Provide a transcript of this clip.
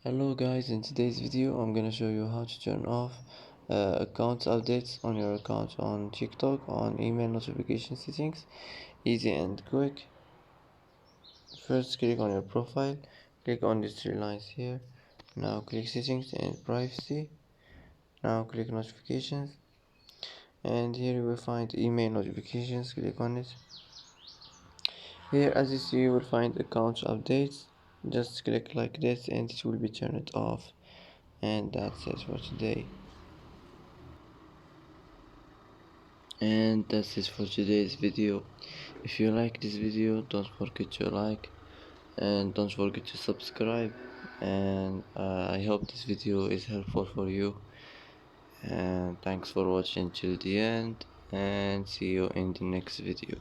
Hello guys, in today's video I'm gonna show you how to turn off account updates on your account on TikTok on email notification settings. Easy and quick. First click on your profile, click on these three lines here. Now click settings and privacy. Now click notifications, and here you will find email notifications. Click on it. Here as you see you will find account updates. Just click like this and it will be turned off. And that's it for today. And that's it for today's video. If you like this video, don't forget to like and don't forget to subscribe, and I hope this video is helpful for you, and thanks for watching till the end, and see you in the next video.